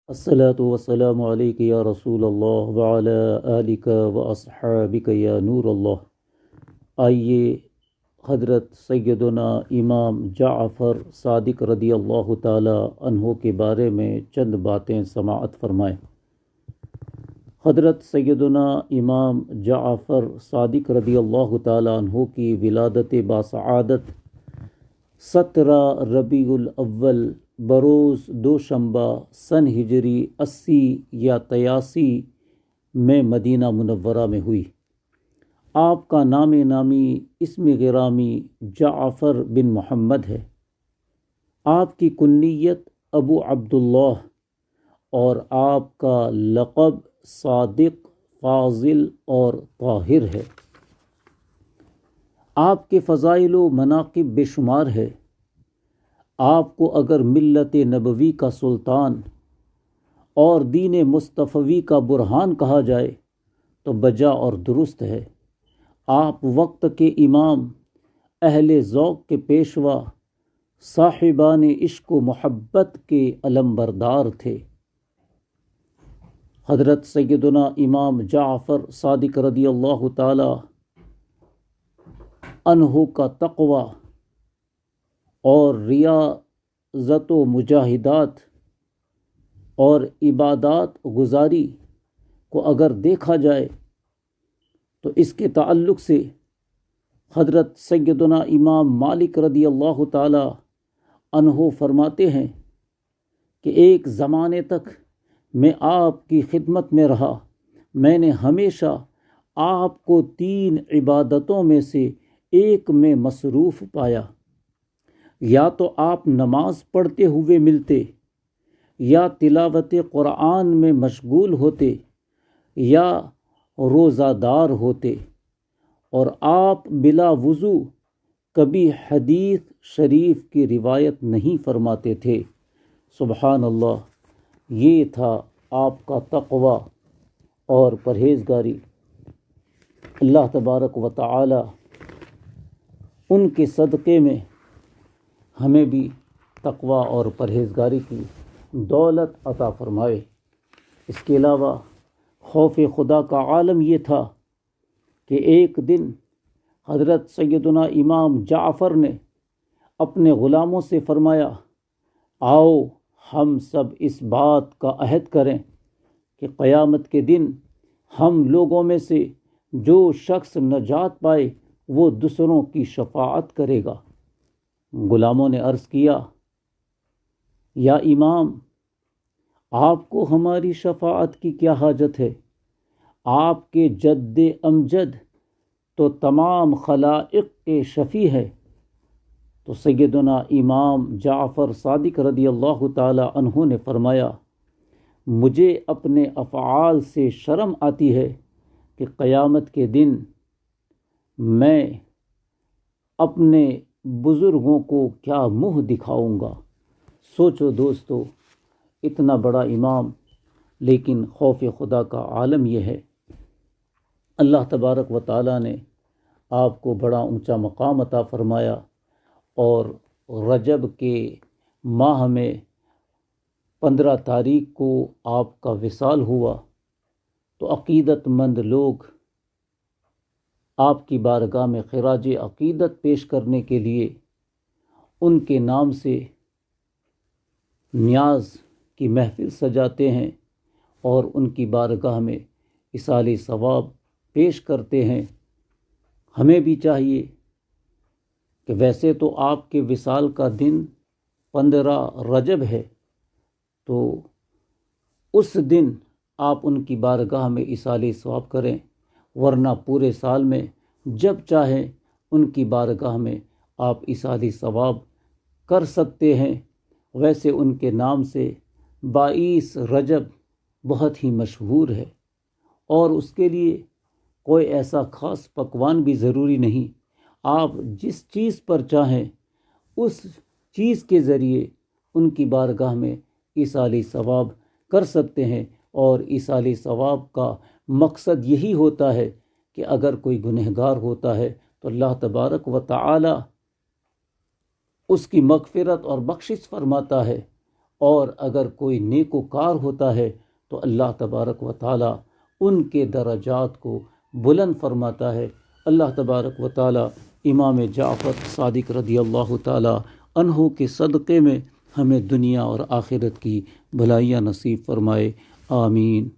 الصلاۃ والسلام علیک یا رسول اللہ وعلی آلک و اصحابک یا نور اللہ۔ آئیے حضرت سیدنا امام جعفر صادق رضی اللہ تعالی عنہ کے بارے میں چند باتیں سماعت فرمائیں۔ حضرت سیدنا امام جعفر صادق رضی اللہ تعالی عنہ کی ولادت باسعادت 17 ربیع الاول بروز دوشنبہ سن ہجری 80 یا 83 میں مدینہ منورہ میں ہوئی۔ آپ کا نام نامی اسم گرامی جعفر بن محمد ہے۔ آپ کی کنیت ابو عبداللہ اور آپ کا لقب صادق، فاضل اور طاہر ہے۔ آپ کے فضائل و مناقب بے شمار ہے۔ آپ کو اگر ملت نبوی کا سلطان اور دین مصطفی کا برہان کہا جائے تو بجا اور درست ہے۔ آپ وقت کے امام، اہل ذوق کے پیشوا، صاحبان عشق و محبت کے علمبردار تھے۔ حضرت سیدنا امام جعفر صادق رضی اللہ تعالی عنہ کا تقوی اور ریاضت و مجاہدات اور عبادات گزاری کو اگر دیکھا جائے تو اس کے تعلق سے حضرت سیدنا امام مالک رضی اللہ تعالی عنہ فرماتے ہیں کہ ایک زمانے تک میں آپ کی خدمت میں رہا۔ میں نے ہمیشہ آپ کو 3 عبادتوں میں سے ایک میں مصروف پایا۔ یا تو آپ نماز پڑھتے ہوئے ملتے، یا تلاوت قرآن میں مشغول ہوتے، یا روزہ دار ہوتے، اور آپ بلا وضو کبھی حدیث شریف کی روایت نہیں فرماتے تھے۔ سبحان اللہ، یہ تھا آپ کا تقوی اور پرہیزگاری۔ اللہ تبارک و تعالی ان کے صدقے میں ہمیں بھی تقوی اور پرہیزگاری کی دولت عطا فرمائے۔ اس کے علاوہ خوف خدا کا عالم یہ تھا کہ ایک دن حضرت سیدنا امام جعفر نے اپنے غلاموں سے فرمایا، آؤ ہم سب اس بات کا عہد کریں کہ قیامت کے دن ہم لوگوں میں سے جو شخص نجات پائے وہ دوسروں کی شفاعت کرے گا۔ غلاموں نے عرض کیا، یا امام، آپ کو ہماری شفاعت کی کیا حاجت ہے؟ آپ کے جد امجد تو تمام خلائق کے شفیع ہے۔ تو سیدنا امام جعفر صادق رضی اللہ تعالی عنہ نے فرمایا، مجھے اپنے افعال سے شرم آتی ہے کہ قیامت کے دن میں اپنے بزرگوں کو کیا منہ دکھاؤں گا۔ سوچو دوستو، اتنا بڑا امام، لیکن خوف خدا کا عالم یہ ہے۔ اللہ تبارک و تعالی نے آپ کو بڑا اونچا مقام عطا فرمایا، اور رجب کے ماہ میں 15 تاریخ کو آپ کا وصال ہوا تو عقیدت مند لوگ آپ کی بارگاہ میں خراج عقیدت پیش کرنے کے لیے ان کے نام سے نیاز کی محفل سجاتے ہیں اور ان کی بارگاہ میں ایصال ثواب پیش کرتے ہیں۔ ہمیں بھی چاہیے کہ ویسے تو آپ کے وصال کا دن 15 رجب ہے، تو اس دن آپ ان کی بارگاہ میں ایصال ثواب کریں، ورنہ پورے سال میں جب چاہیں ان کی بارگاہ میں آپ ایصال ثواب کر سکتے ہیں۔ ویسے ان کے نام سے 22 رجب بہت ہی مشہور ہے، اور اس کے لیے کوئی ایسا خاص پکوان بھی ضروری نہیں۔ آپ جس چیز پر چاہیں اس چیز کے ذریعے ان کی بارگاہ میں ایصال ثواب کر سکتے ہیں، اور ایصال ثواب کا مقصد یہی ہوتا ہے کہ اگر کوئی گنہگار ہوتا ہے تو اللہ تبارک و تعالی اس کی مغفرت اور بخشش فرماتا ہے، اور اگر کوئی نیکوکار ہوتا ہے تو اللہ تبارک و تعالی ان کے درجات کو بلند فرماتا ہے۔ اللہ تبارک و تعالی امام جعفر صادق رضی اللہ تعالی عنہ کے صدقے میں ہمیں دنیا اور آخرت کی بھلائیاں نصیب فرمائے، آمین۔